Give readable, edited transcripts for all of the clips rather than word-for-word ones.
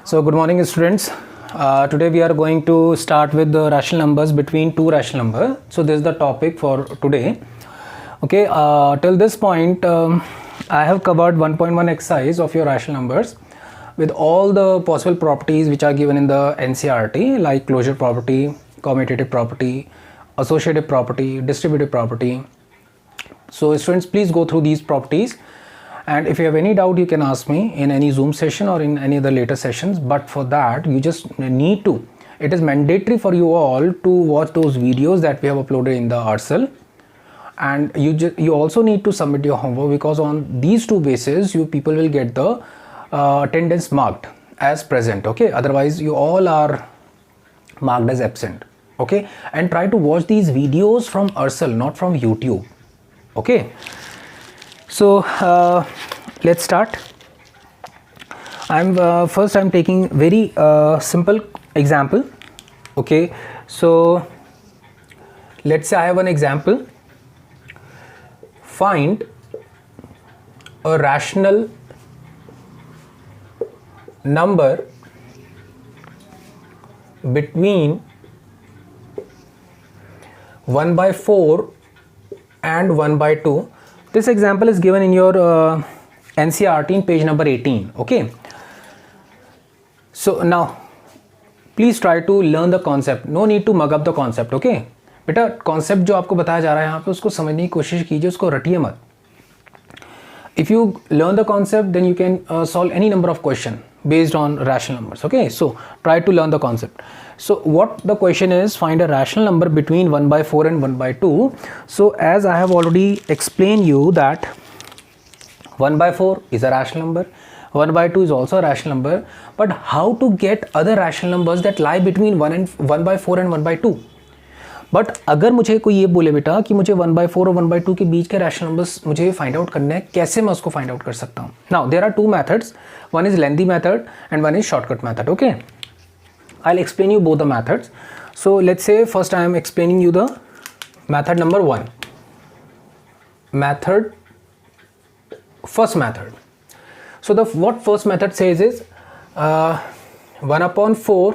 So good morning students. Today we are going to start with the rational numbers between two rational numbers. So this is the topic for today. Okay, till this point I have covered 1.1 exercise of your rational numbers with all the possible properties which are given in the NCERT, like closure property, commutative property, associative property, distributive property. So students, please go through these properties, and if you have any doubt you can ask me in any Zoom session or in any other later sessions. But for that you just need to, it is mandatory for you all to watch those videos that we have uploaded in the Arcel, and you also need to submit your homework, because on these two bases you people will get the attendance marked as present. Okay, otherwise you all are marked as absent. Okay, and try to watch these videos from Arcel, not from YouTube. Okay, so let's start. I'm taking very simple example. Okay, so let's say I have an example. Find a rational number between 1/4 and 1/2. This example is given in your NCERT in page number 18. Okay, so now please try to learn the concept. No need to mug up the concept. Okay बेटा, concept जो आपको बताया जा रहा है यहाँ पे उसको समझने की कोशिश कीजिए, उसको रटिए मत. If you learn the concept, then you can solve any number of questions based on rational numbers. Okay, so try to learn the concept. So what the question is, find a rational number between 1/4 and 1/2. So as I have already explained you that 1/4 is a rational number, 1/2 is also a rational number, but how to get other rational numbers that lie between 1/4 and 1/2? But अगर मुझे कोई ये बोले बेटा कि मुझे 1/4 और 1/2 के बीच के रैशनल नंबर्स मुझे फाइंड आउट करना है, कैसे मैं उसको फाइंड आउट कर सकता हूँ? Now there are two methods, one is lengthy method and one is shortcut method. Okay, I will explain you both the methods. So let's say first I am explaining you the method number 1. Method, first method. So the what first method says is 1/4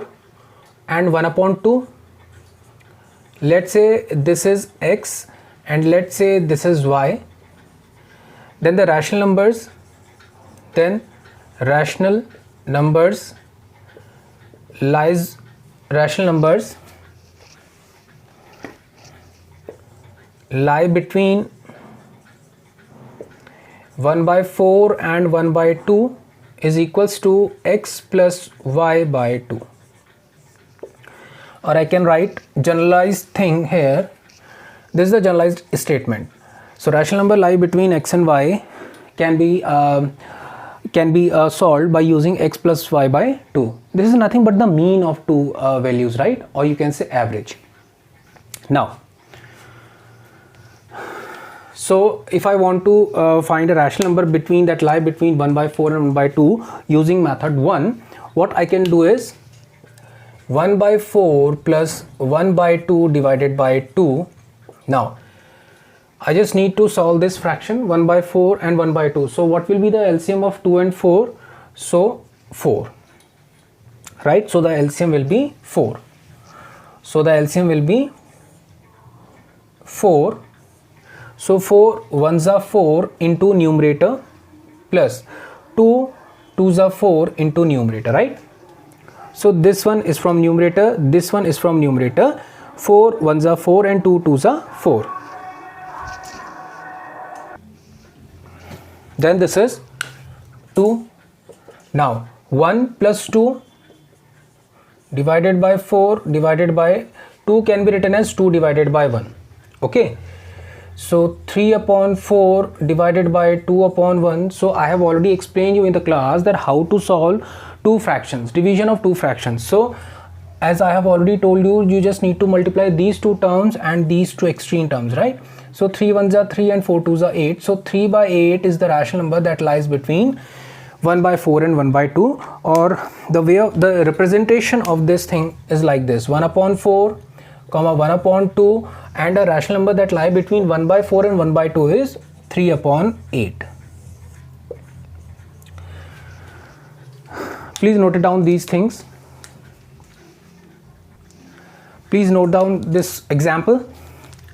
and 1/2. Let's say this is x and let's say this is y. Then the rational numbers lie between 1/4 and 1/2 is equals to x plus y/2. Or I can write generalized thing here. This is the generalized statement. So rational number lie between x and y can be solved by using x plus y/2. This is nothing but the mean of two values, right? Or you can say average. Now, so if I want to find a rational number between that lie between 1/4 and 1/2 using method 1, what I can do is 1/4 plus 1/2 divided by 2. Now I just need to solve this fraction 1/4 and 1/2. So what will be the LCM of 2 and 4? So 4, right? So the LCM will be 4. So the LCM will be 4. So 4 1s are 4 into numerator plus 2 2s are 4 into numerator, right? So this one is from numerator, this one is from numerator. 4 1s are 4 and 2 2s are 4. Then this is 2. Now 1 plus 2 divided by 4 divided by 2 can be written as 2 divided by 1. Okay, so 3/4 divided by 2/1. So I have already explained you in the class that how to solve two fractions, division of two fractions. So as I have already told you, you just need to multiply these two terms and these two extreme terms, right? So 3 1s are 3 and 4 2s are 8. So 3/8 is the rational number that lies between 1/4 and 1/2. Or the way of the representation of this thing is like this: 1/4 comma 1/2, and a rational number that lie between 1/4 and 1/2 is 3/8. Please note it down these things. Please note down this example.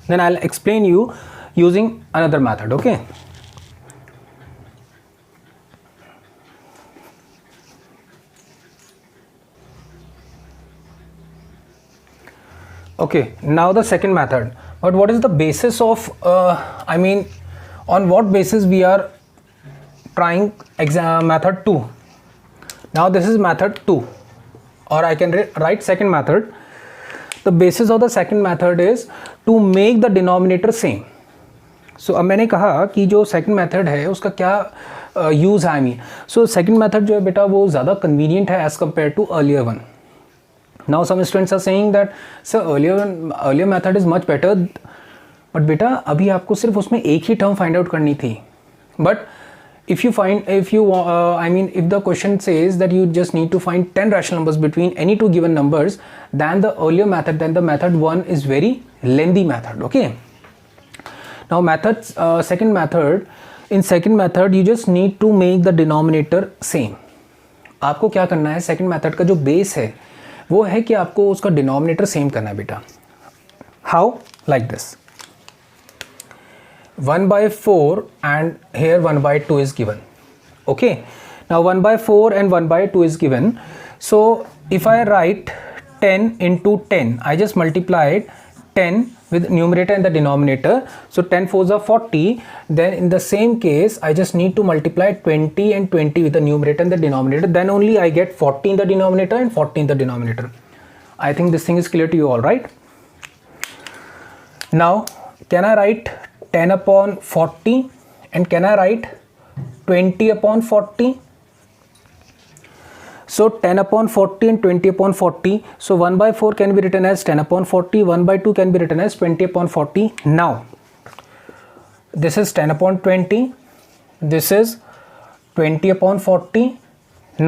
Then I'll explain you using another method. Okay. Okay, now the second method. But what is the basis of, on what basis we are trying method 2? Now this is method 2, or I can write second method. The basis of the second method is to make the denominator same. So अब मैंने कहा कि जो second method है उसका क्या use है So second method जो है बेटा वो ज़्यादा convenient है as compared to earlier one. Now some students are saying that sir earlier method is much better, but बेटा अभी आपको सिर्फ उसमें एक ही term find out करनी थी. But if the question says that you just need to find 10 rational numbers between any two given numbers, then the earlier method, then the method 1 is very lengthy method. Okay. Now second method, in second method you just need to make the denominator same. आपको क्या करना है, second method का जो base है वो है कि आपको उसका denominator same करना है बेटा. How? Like this. 1/4 and here 1/2 is given. Okay, now 1/4 and 1/2 is given. So if I write 10 into 10, I just multiplied 10 with numerator and the denominator. So 10 4s are 40. Then in the same case I just need to multiply 20 and 20 with the numerator and the denominator. Then only I get 40 in the denominator and 40 in the denominator. I think this thing is clear to you all, right? Now can I write 10 upon 40 and can I write 20 upon 40? So 10 upon 40 and 20 upon 40. So 1/4 can be written as 10 upon 40. 1/2 can be written as 20 upon 40. Now this is 10 upon 20. This is 20 upon 40.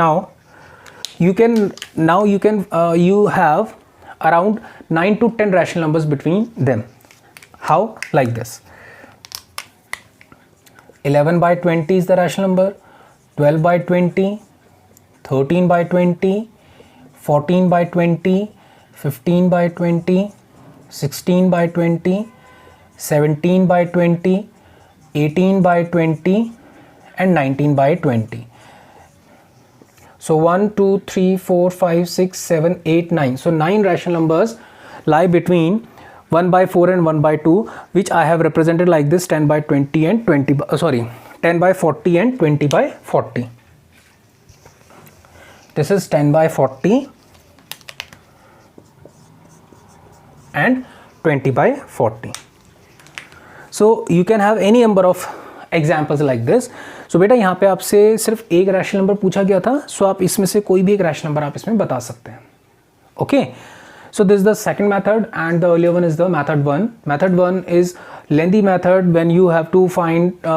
Now you have around 9 to 10 rational numbers between them. How? Like this. 11/20 is the rational number, 12/20, 13/20, 14/20, 15/20, 16/20, 17/20, 18/20 and 19/20. So 1, 2, 3, 4, 5, 6, 7, 8, 9. So 9 rational numbers lie between 1/4 and 1/2, which I have represented like this: 10/20 and 10/40 and 20/40. This is 10/40 and 20/40. So you can have any number of examples like this. So बेटा यहाँ पे आपसे सिर्फ एक rational number पूछा गया था, सो आप इसमें से कोई भी एक रैशनल नंबर आप इसमें बता सकते हैं. Okay. So this is the second method and the earlier one is the method 1. Method 1 is lengthy method when you have to find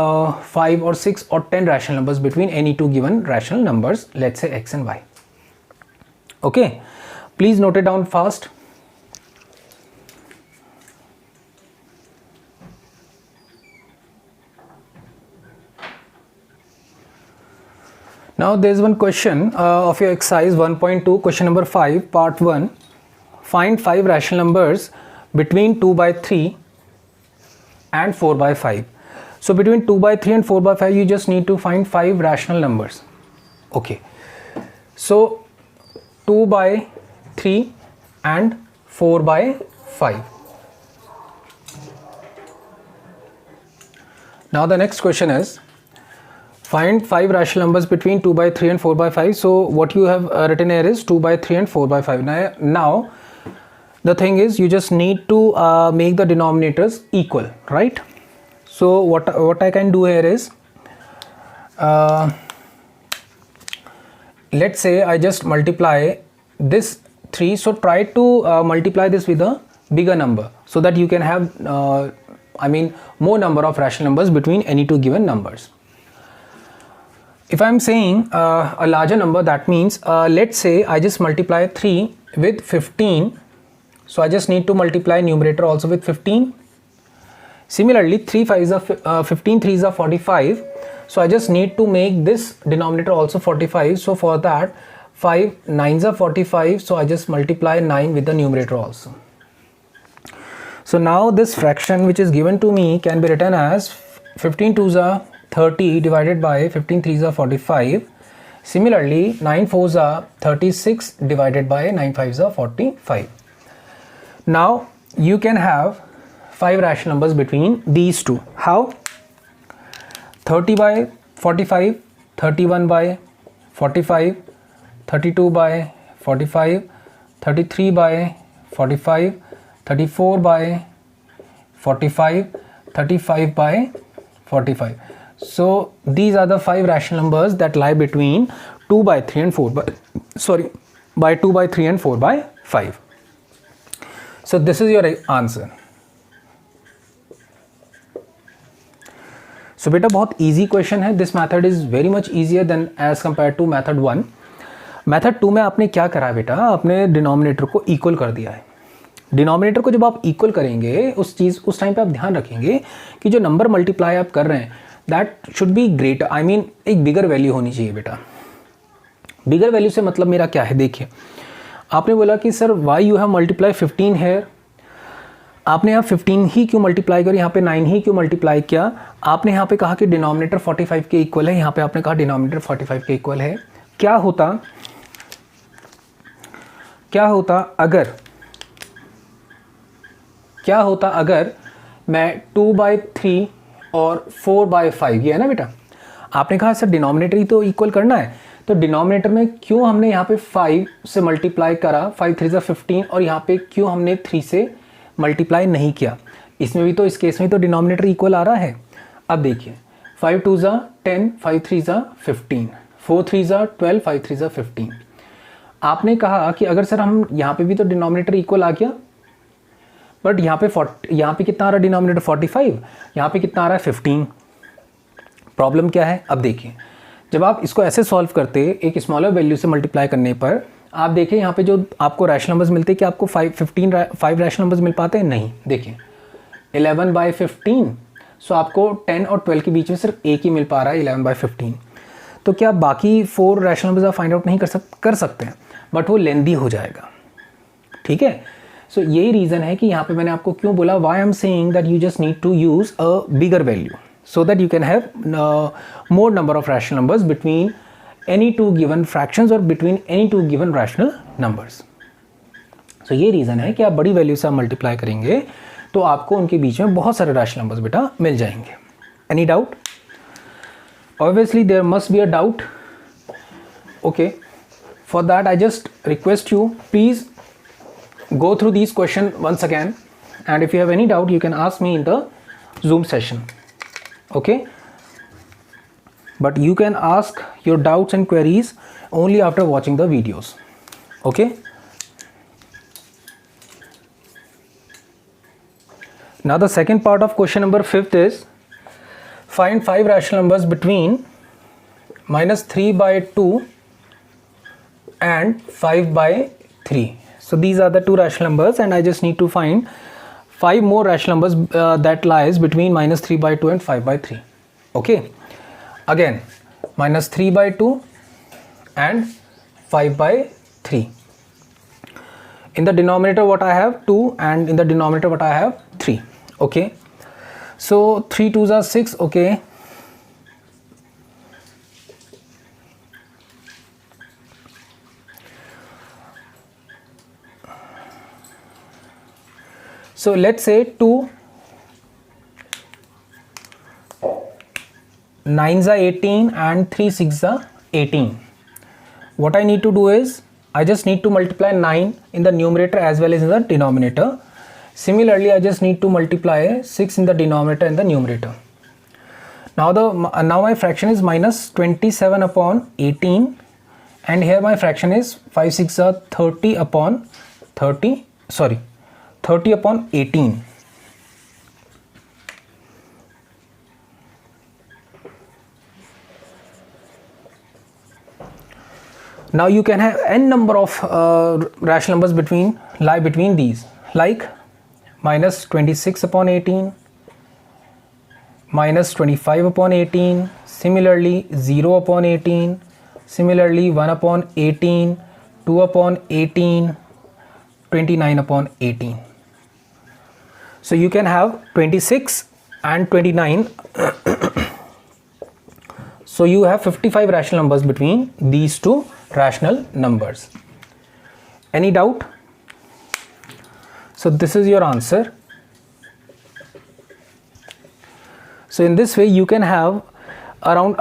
5 or 6 or 10 rational numbers between any two given rational numbers, let's say x and y. Okay, please note it down fast. Now there is one question of your exercise 1.2, question number 5, part 1. Find 5 rational numbers between 2/3 and 4/5. So between 2/3 and 4/5 you just need to find 5 rational numbers. Okay. So 2/3 and 4/5. Now the next question is find 5 rational numbers between 2/3 and 4/5. So what you have written here is 2/3 and 4/5. Now the thing is you just need to make the denominators equal, right? So what I can do here is let's say I just multiply this 3. So try to multiply this with a bigger number so that you can have more number of rational numbers between any two given numbers. If I'm saying a larger number, that means let's say I just multiply 3 with 15. So I just need to multiply numerator also with 15. Similarly 3 5s are 15, 3s are 45. So I just need to make this denominator also 45. So for that 5 9s are 45, so I just multiply 9 with the numerator also. So now this fraction which is given to me can be written as 15 2s are 30 divided by 15 3s are 45. Similarly, 9 4s are 36 divided by 9 5s are 45. Now you can have 5 rational numbers between these two. How? 30 by 45, 31 by 45, 32 by 45, 33 by 45, 34 by 45, 35 by 45. So these are the 5 rational numbers that lie between 2 by 3 and 4 by, by 2 by 3 and 4 by 5. So this is your answer. So बेटा बहुत easy question है. This method is very much easier than as compared to method 1. Method 2 में आपने क्या करा है बेटा, आपने डिनोमिनेटर को इक्वल कर दिया है. डिनोमिनेटर को जब आप इक्वल करेंगे उस टाइम पे आप ध्यान रखेंगे कि जो नंबर मल्टीप्लाई आप कर रहे हैं that should be greater, I mean एक बिगर वैल्यू होनी चाहिए बेटा. बिगर वैल्यू से मतलब मेरा क्या है, देखिए आपने बोला कि sir why you have multiply 15 है, आपने यहाँ 15 ही क्यों मल्टीप्लाई कर, यहाँ पे 9 ही क्यों मल्टीप्लाई किया. आपने यहाँ पे कहा कि डिनोमिनेटर 45 के इक्वल है, यहाँ पे आपने कहा डिनोमिनेटर 45 के इक्वल है. क्या होता अगर मैं 2/3 और 4/5, ये है ना बेटा, आपने कहा सर डिनोमिनेटर ही तो इक्वल करना है, तो डिनोमिनेटर में क्यों हमने यहाँ पे 5 से मल्टीप्लाई करा, 5 3 15, और यहाँ पे क्यों हमने 3 से मल्टीप्लाई नहीं किया. इसमें भी तो, इस केस में तो डिनोमिनेटर इक्वल आ रहा है. अब देखिए 5 2 10, 5 3 15, 4 3 12, 5 3 15. आपने कहा कि अगर सर हम यहाँ पे भी तो डिनोमिनेटर इक्वल आ गया, बट यहाँ पे कितना आ रहा है डिनोमिनेटर 45, यहाँ पे कितना आ रहा है 15. प्रॉब्लम क्या है, अब देखिए जब आप इसको ऐसे सॉल्व करते एक स्मॉलर वैल्यू से मल्टीप्लाई करने पर आप देखिए यहाँ पे जो आपको रैशनल नंबर्स मिलते हैं कि आपको 5 रैशनल नंबर्स मिल पाते हैं, नहीं. देखिए 11/15, सो आपको 10 और 12 के बीच में सिर्फ एक ही मिल पा रहा है 11/15. तो क्या बाकी 4 रैशनल नंबर्स आप फाइंड आउट नहीं कर सकते हैं, बट वो लेंदी हो जाएगा. ठीक है, सो यही रीज़न है कि यहाँ पे मैंने आपको क्यों बोला, why I am saying that you just need to use a bigger value so that you can have more number of rational numbers between any two given fractions or between any two given rational numbers. So ये reason है कि आप बड़ी value से आप multiply करेंगे तो आपको उनके बीच में बहुत सारे रैशनल नंबर्स बेटा मिल जाएंगे. Any doubt? Obviously there must be a doubt. Okay, for that I just request you please go through these questions once again, and if you have any doubt you can ask me in the Zoom session. Okay, but you can ask your doubts and queries only after watching the videos. Okay, now the second part of question number 5 is find 5 rational numbers between -3/2 and 5/3. So these are the 2 rational numbers and I just need to find 5 more rational numbers that lies between -3/2 and 5/3. Okay, again -3/2 and 5/3. In the denominator what I have 2 and in the denominator what I have 3. Okay, so 3 2s are 6. Okay, so let's say 2 9s are 18 and 3 6s are 18. What I need to do is I just need to multiply 9 in the numerator as well as in the denominator. Similarly, I just need to multiply 6 in the denominator and the numerator. Now my fraction is -27/18, and here my fraction is 5 6 are 30/18. Now you can have n number of rational numbers lie between these, like -26/18, -25/18, similarly 0/18, Similarly 1 upon 18, 2 upon 18, 29 upon 18. So you can have 26 and 29. So you have 55 rational numbers between these two rational numbers. Any doubt? So this is your answer. So in this way you can have around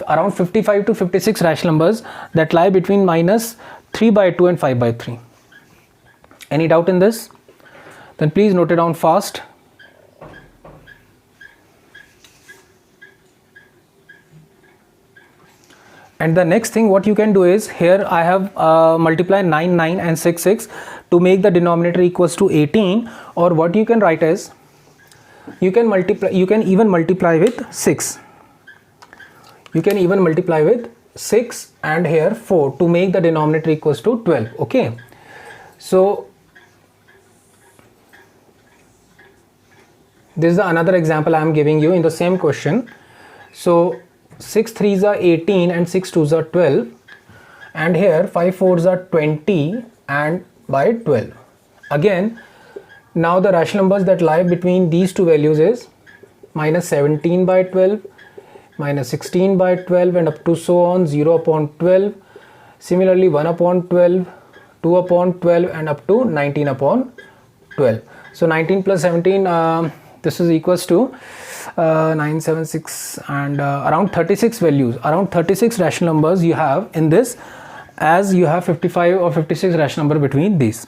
around 55 to 56 rational numbers that lie between minus 3 by 2 and 5 by 3. Any doubt in this? Then please note it down fast. And the next thing what you can do is, here I have multiply 9, 9 and 6, 6 to make the denominator equals to 18, or what you can write is, you can even multiply with 6. You can even multiply with 6 and here 4 to make the denominator equals to 12. Okay. So this is another example I am giving you in the same question. So 6 3s are 18 and 6 2s are 12, and here 5 4s are 20 and by 12. Again, now the rational numbers that lie between these two values is minus 17 by 12, minus 16 by 12, and up to so on 0 upon 12. Similarly 1 upon 12, 2 upon 12, and up to 19 upon 12. So 19 plus 17, this is equals to 976 and around 36 values, around 36 rational numbers you have in this, as you have 55 or 56 rational number between these.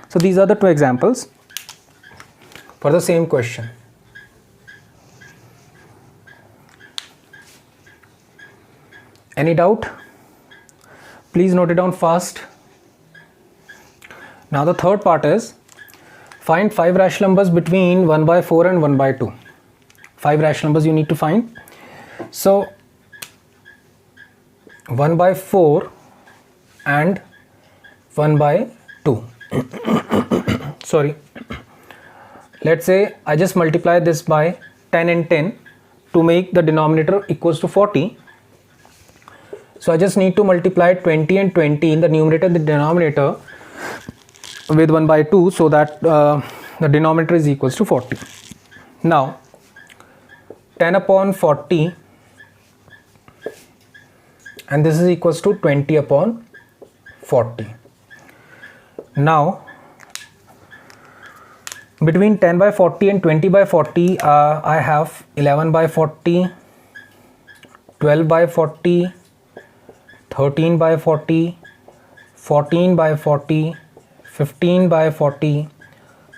So these are the two examples for the same question. Any doubt? Please note it down fast. Now the third part is, find 5 rational numbers between 1 by 4 and 1 by 2. 5 rational numbers you need to find. So 1 by 4 and 1 by 2. Sorry. Let's say I just multiply this by 10 and 10 to make the denominator equals to 40. So I just need to multiply 20 and 20 in the numerator and the denominator with 1 by 2 so that the denominator is equals to 40. Now 10 upon 40, and this is equals to 20 upon 40. Now between 10 by 40 and 20 by 40, I have 11 by 40, 12 by 40, 13 by 40, 14 by 40, 15 by 40,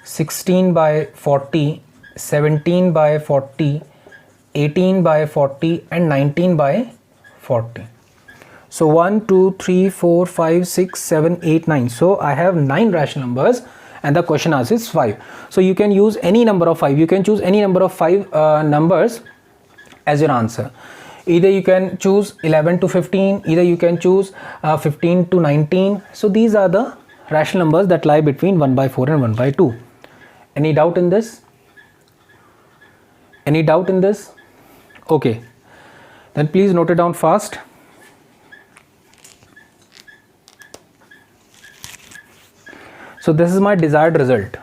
16 by 40, 17 by 40, 18 by 40, and 19 by 40. So 1, 2, 3, 4, 5, 6, 7, 8, 9. So I have 9 rational numbers and the question asks is 5. So you can use any number of 5. You can choose any number of 5 numbers as your answer. Either you can choose 11 to 15, either you can choose 15 to 19. So these are the rational numbers that lie between 1 by 4 and 1 by 2. Any doubt in this? Any doubt in this? Okay, then please note it down fast. So this is my desired result.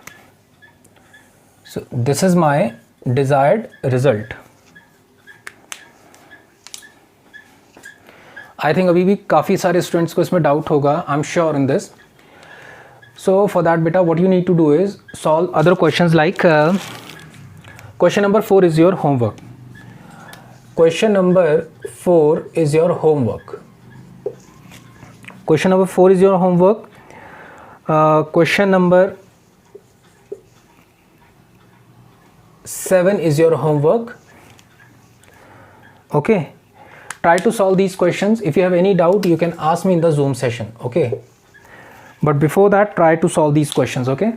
So this is my desired result. I think अभी भी काफ़ी सारे students को इसमें doubt होगा, I am sure in this. So for that beta, what you need to do is solve other questions like question number 4 is your homework. Question number 4 is your homework. Question number 4 is your homework. Question number 7 is your homework. Okay. Try to solve these questions. If you have any doubt, you can ask me in the Zoom session. Okay. But before that, try to solve these questions. Okay.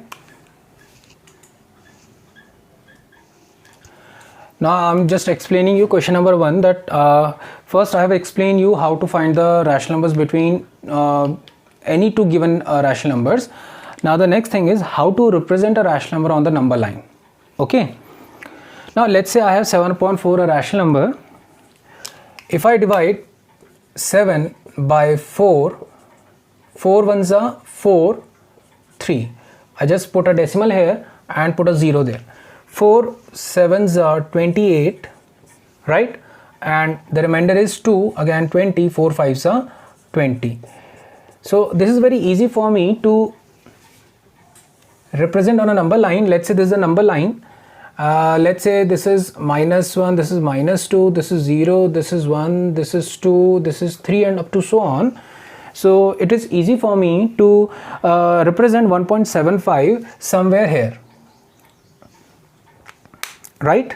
Now I'm just explaining you question number 1, that first I have explained you how to find the rational numbers between any two given rational numbers. Now the next thing is how to represent a rational number on the number line. Okay. Now let's say I have 7 upon 4, a rational number, if I divide 7 by 4, 4 ones are 4, 3. I just put a decimal here and put a 0 there. 4 sevens are 28, right? And the remainder is 2, again 20, 4 fives are 20. So this is very easy for me to represent on a number line. Let's say this is a number line. Let's say this is -1, this is -2, this is 0, this is 1, this is 2, this is 3, and up to so on. So it is easy for me to represent 1.75 somewhere here, right?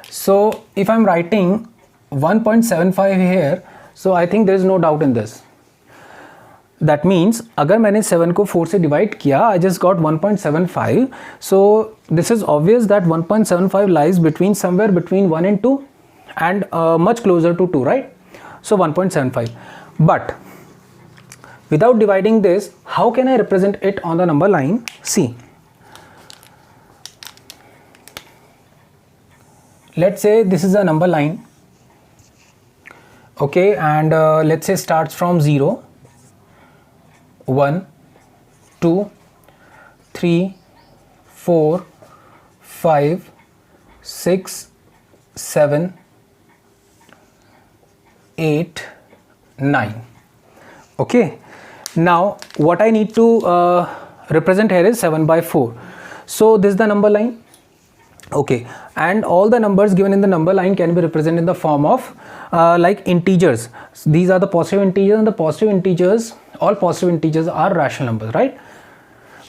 So if I'm writing 1.75 here, so I think there is no doubt in this. That means अगर मैंने 7 को 4 से divide किया, I just got 1.75. So this is obvious that 1.75 lies between somewhere between 1 and 2 and much closer to 2, right? So 1.75. But without dividing this, how can I represent it on the number line? See, let's say this is a number line, okay, and let's say starts from 0, 1, 2, 3, 4, 5, 6, 7, 8, 9. Okay, now what I need to represent here is 7 by 4. So this is the number line. Okay, and all the numbers given in the number line can be represented in the form of like integers. These are the positive integers, and the positive integers, all positive integers are rational numbers, right?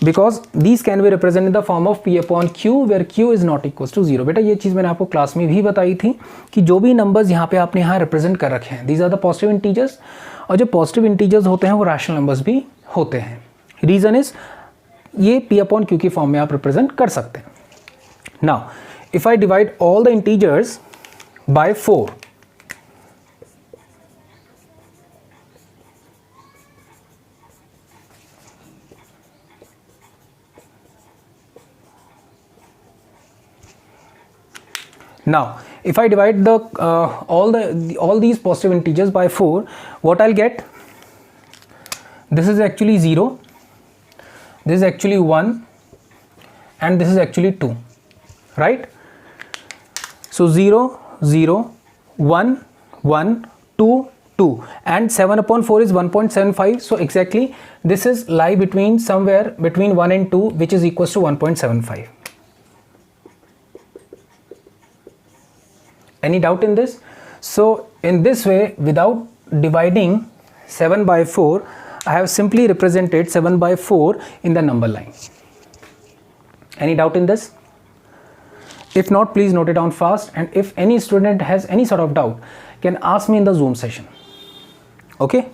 Because these can be represented in the form of p upon q, where q is not equals to 0. बेटा ये चीज़ मैंने आपको class में भी बताई थी कि जो भी नंबर्स यहाँ पे आपने यहाँ रिप्रेजेंट कर रखे हैं, these are the positive integers, और जो positive integers होते हैं वो rational numbers भी होते हैं. Reason is ये p upon q की फॉर्म में आप रिप्रेजेंट कर सकते हैं. Now, if I divide all the integers by 4, now if I divide the all these positive integers by 4, what I'll get? This is actually 0, this is actually 1, and this is actually 2. Right? So 0, 0, 1, 1, 2, 2, and 7 upon 4 is 1.75. So exactly this is lie between somewhere between 1 and 2, which is equals to 1.75. Any doubt in this? So in this way, without dividing 7 by 4, I have simply represented 7 by 4 in the number line. Any doubt in this? If not, please note it down fast, and if any student has any sort of doubt, can ask me in the Zoom session. Okay?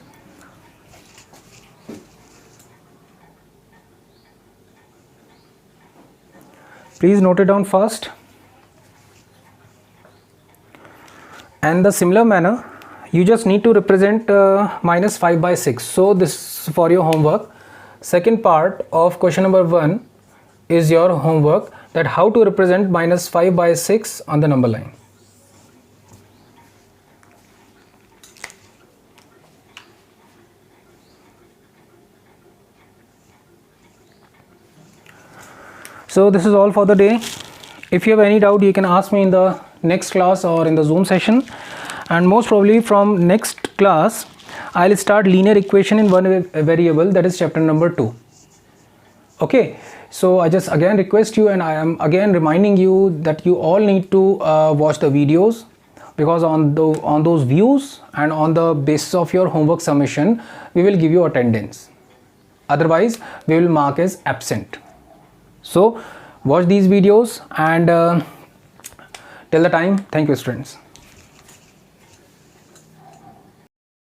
Please note it down fast. And the similar manner, you just need to represent minus 5 by 6. So this is for your homework. Second part of question number 1 is your homework, that how to represent minus 5 by 6 on the number line. So this is all for the day. If you have any doubt, you can ask me in the next class or in the Zoom session, and most probably from next class I'll start linear equation in one variable, that is chapter number 2. Okay, so I just again request you, and I am again reminding you that you all need to watch the videos, because on those views and on the basis of your homework submission, we will give you attendance. Otherwise, we will mark as absent. So watch these videos, and till the time, thank you students.